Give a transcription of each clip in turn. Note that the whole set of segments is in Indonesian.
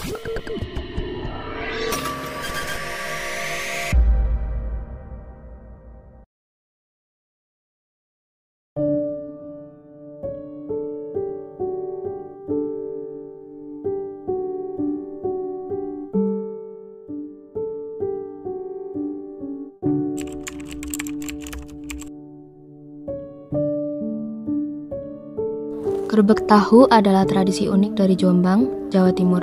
Gerebek tahu adalah tradisi unik dari Jombang, Jawa Timur.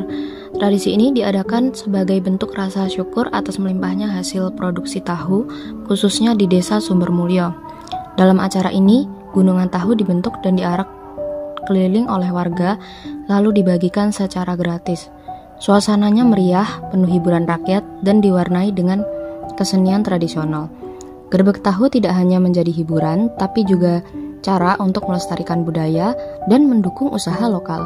Tradisi ini diadakan sebagai bentuk rasa syukur atas melimpahnya hasil produksi tahu, khususnya di Desa Sumbermulyo. Dalam acara ini, gunungan tahu dibentuk dan diarak keliling oleh warga, lalu dibagikan secara gratis. Suasananya meriah, penuh hiburan rakyat, dan diwarnai dengan kesenian tradisional. Gerebek tahu tidak hanya menjadi hiburan, tapi juga cara untuk melestarikan budaya dan mendukung usaha lokal.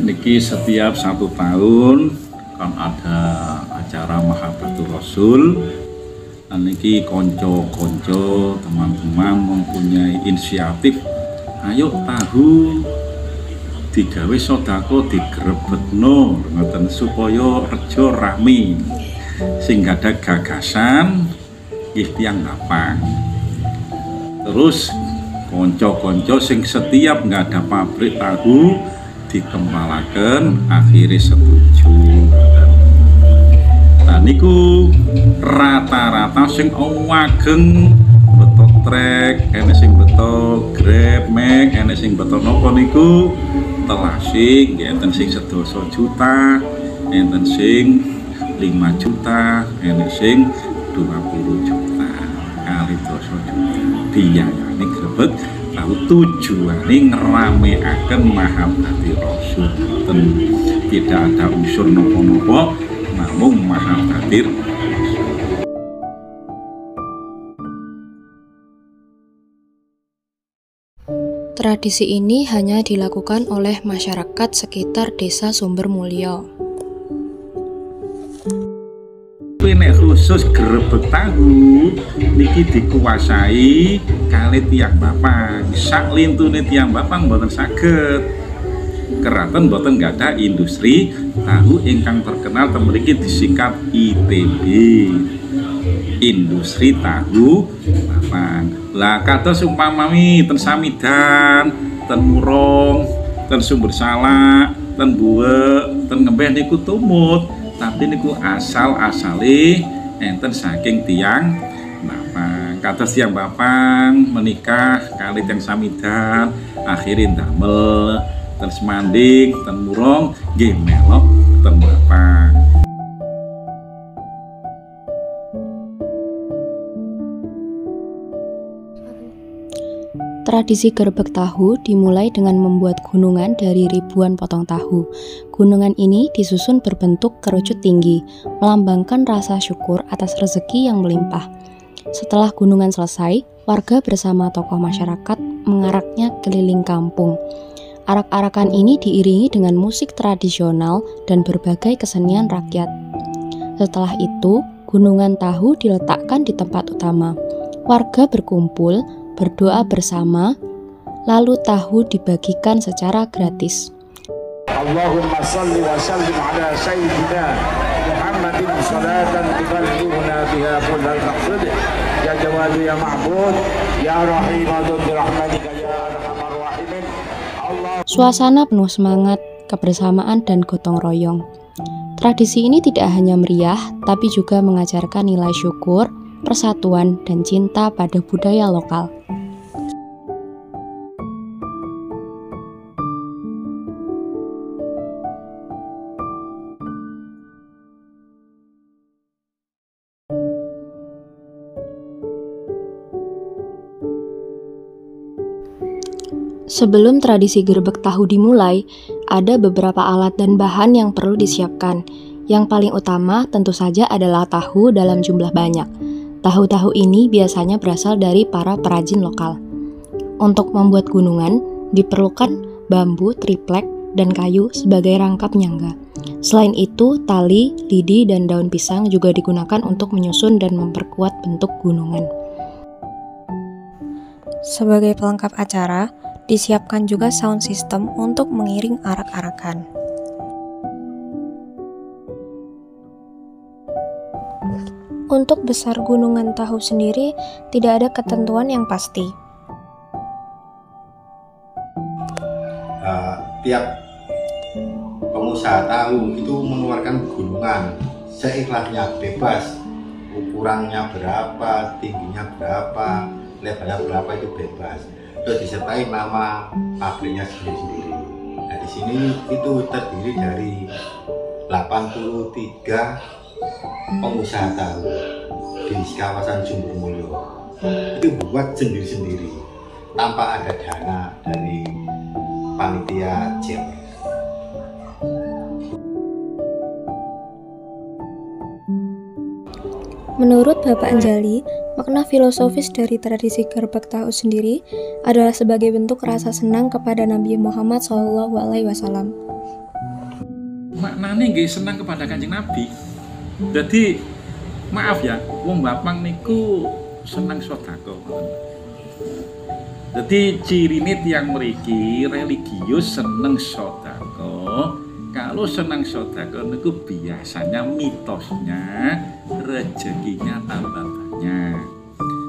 Niki setiap 1 tahun kan ada acara Mahabbatur Rasul. Niki konco-konco teman-teman mempunyai inisiatif, ayo tahu digawe sodako digrebekno ngoten supaya rejo rame, sing ada gagasan nggih tiyang lapang. Terus konco-konco sing setiap nggak ada pabrik tahu dikembalaken akhirnya setuju. Nah niku rata-rata sing wageng beto trek, enek sing beto grab, mek, enek sing beto nopo niku telasik, enten sing 10 juta, enten sing 5 juta, enten sing 20 juta, kali 10 juta. Biayane grebek tahu tujuane ngerameaken Mahabbatur Rasul. Tidak ada unsur nopo-nopo, namun Mahabbatur Rasul. Tradisi ini hanya dilakukan oleh masyarakat sekitar Desa Sumbermulyo. Nek khusus gerebek tahu niki dikuasai kali tiyang bapang. Sak lintune tiyang bapang mboten saged. Keraton mboten nggada industri tahu ingkang terkenal temriki disingkat ITB. Industri tahu bapang. Lah kados umpamami ten Samidan, ten Murong, ten Sumbersalak, ten Buwek, ten Ngembeh niku tumut, tapi niku asal-asale enten saking tiyang bapang. Kados tiyang bapang menikah kali tiyang Samidan, akhirin damel ten Semanding, ten Murong nggih melok ten bapang. Tradisi gerebek tahu dimulai dengan membuat gunungan dari ribuan potong tahu. Gunungan ini disusun berbentuk kerucut tinggi, melambangkan rasa syukur atas rezeki yang melimpah. Setelah gunungan selesai, warga bersama tokoh masyarakat mengaraknya keliling kampung. Arak-arakan ini diiringi dengan musik tradisional dan berbagai kesenian rakyat. Setelah itu, gunungan tahu diletakkan di tempat utama. Warga berkumpul, berdoa bersama, lalu tahu dibagikan secara gratis. Allahumma salli wa sallim ala sayyidina Muhammadin salatan tuballighuna biha kullal maqsad ya jawad ya ma'bud ya rahimatu bi rahmatika ya arhamar rahimin. Suasana penuh semangat, kebersamaan dan gotong royong. Tradisi ini tidak hanya meriah, tapi juga mengajarkan nilai syukur, persatuan, dan cinta pada budaya lokal. Sebelum tradisi gerebek tahu dimulai, ada beberapa alat dan bahan yang perlu disiapkan. Yang paling utama tentu saja adalah tahu dalam jumlah banyak. Tahu-tahu ini biasanya berasal dari para perajin lokal. Untuk membuat gunungan, diperlukan bambu, triplek, dan kayu sebagai rangkap nyangga. Selain itu, tali, lidi, dan daun pisang juga digunakan untuk menyusun dan memperkuat bentuk gunungan. Sebagai pelengkap acara, disiapkan juga sound system untuk mengiring arak-arakan. Untuk besar gunungan tahu sendiri, tidak ada ketentuan yang pasti. Tiap pengusaha tahu itu mengeluarkan gunungan seikhlasnya, bebas. Ukurannya berapa, tingginya berapa, lebarnya berapa itu bebas. Terus disertai nama pabriknya sendiri-sendiri. Nah di sini itu terdiri dari 83 pengusaha tahu di kawasan Sumbermulyo. Itu buat sendiri-sendiri tanpa ada dana dari panitia JEM. Menurut Bapak Anjali, makna filosofis dari tradisi gerbek tahu sendiri adalah sebagai bentuk rasa senang kepada Nabi Muhammad SAW. Maknanya nggih senang kepada Kanjeng Nabi. Jadi maaf ya, wong Bapang niku senang sedekah. Jadi cirine tiyang mriki religius seneng sedekah. Kalau senang sedekah niku biasanya mitosnya rezekinya tambah banyak.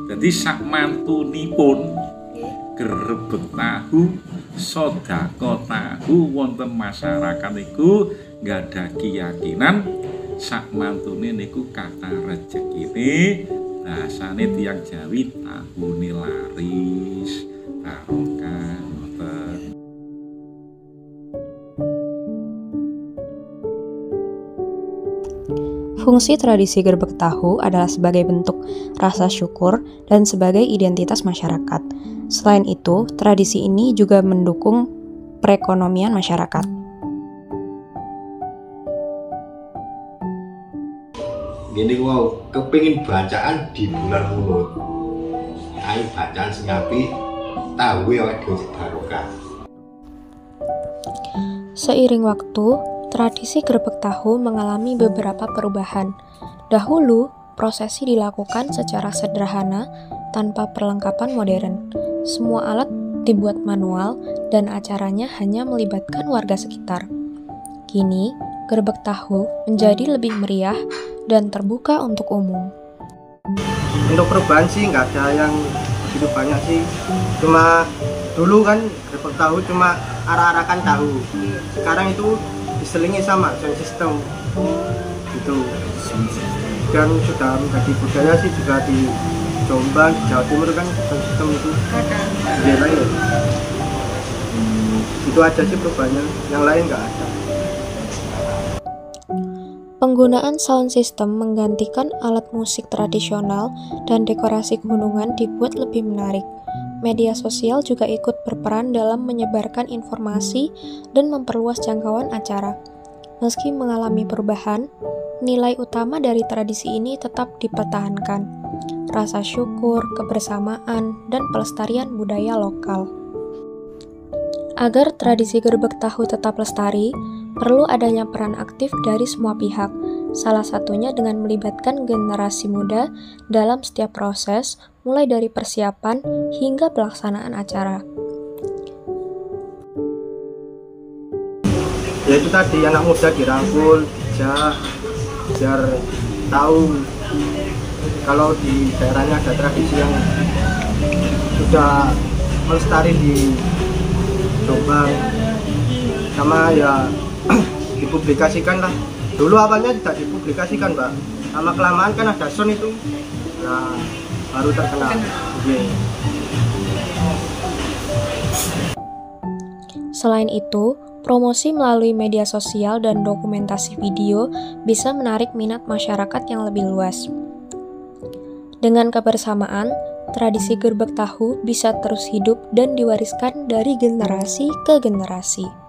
Jadi sak mantunipun gerbek tahu sedekah tahu wonten masyarakat niku nggak ada keyakinan sak mantune niku kata rezekine bahasane tiyang Jawi tahune laris barokah ngoten. Fungsi tradisi gerbek tahu adalah sebagai bentuk rasa syukur dan sebagai identitas masyarakat. Selain itu, tradisi ini juga mendukung perekonomian masyarakat. Gini wow, kepingin bacaan di bulan Mulud. Ayo bacaan sing apik, tahu ya dhewe barokah. Seiring waktu, tradisi gerbek tahu mengalami beberapa perubahan. Dahulu, prosesi dilakukan secara sederhana tanpa perlengkapan modern. Semua alat dibuat manual dan acaranya hanya melibatkan warga sekitar. Kini, gerbek tahu menjadi lebih meriah dan terbuka untuk umum. Untuk perubahan sih nggak ada yang begitu banyak sih. Cuma dulu kan gerbek tahu cuma arak-arakan tahu. Sekarang itu diselingi sama sound system gitu. Dan sudah menjadi budaya sih juga di Jombang, di Jawa Timur kan sound system itu beda ya. Itu aja sih perubahannya, yang lain nggak ada. Penggunaan sound system menggantikan alat musik tradisional dan dekorasi gunungan dibuat lebih menarik. Media sosial juga ikut berperan dalam menyebarkan informasi dan memperluas jangkauan acara. Meski mengalami perubahan, nilai utama dari tradisi ini tetap dipertahankan. Rasa syukur, kebersamaan, dan pelestarian budaya lokal. Agar tradisi gerbek tahu tetap lestari, perlu adanya peran aktif dari semua pihak, salah satunya dengan melibatkan generasi muda dalam setiap proses, mulai dari persiapan hingga pelaksanaan acara. Ya itu tadi, anak muda dirangkul, biar tahu kalau di daerahnya ada tradisi yang sudah melestari di Jombang, sama ya dipublikasikan lah. Dulu awalnya tidak dipublikasikan Mbak, lama kelamaan kan ada sound itu, nah baru terkenal. Selain itu, promosi melalui media sosial dan dokumentasi video bisa menarik minat masyarakat yang lebih luas. Dengan kebersamaan, tradisi gerbek tahu bisa terus hidup dan diwariskan dari generasi ke generasi.